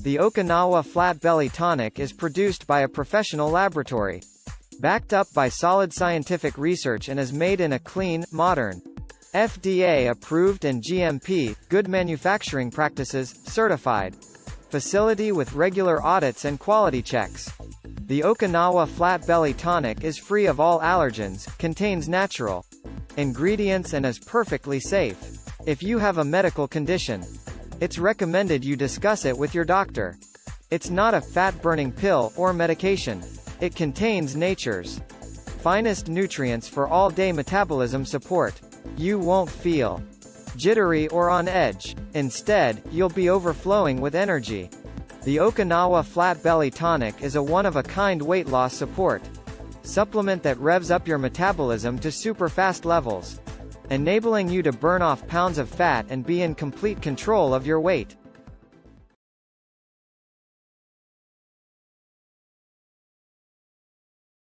The Okinawa Flat Belly Tonic is produced by a professional laboratory, backed up by solid scientific research, and is made in a clean, modern, FDA-approved and GMP, good manufacturing practices, certified facility with regular audits and quality checks. The Okinawa Flat Belly Tonic is free of all allergens, contains natural ingredients, and is perfectly safe. If you have a medical condition, it's recommended you discuss it with your doctor. It's not a fat-burning pill or medication. It contains nature's finest nutrients for all-day metabolism support. You won't feel jittery or on edge. Instead, you'll be overflowing with energy. The Okinawa Flat Belly Tonic is a one-of-a-kind weight loss support supplement that revs up your metabolism to super-fast levels, enabling you to burn off pounds of fat and be in complete control of your weight.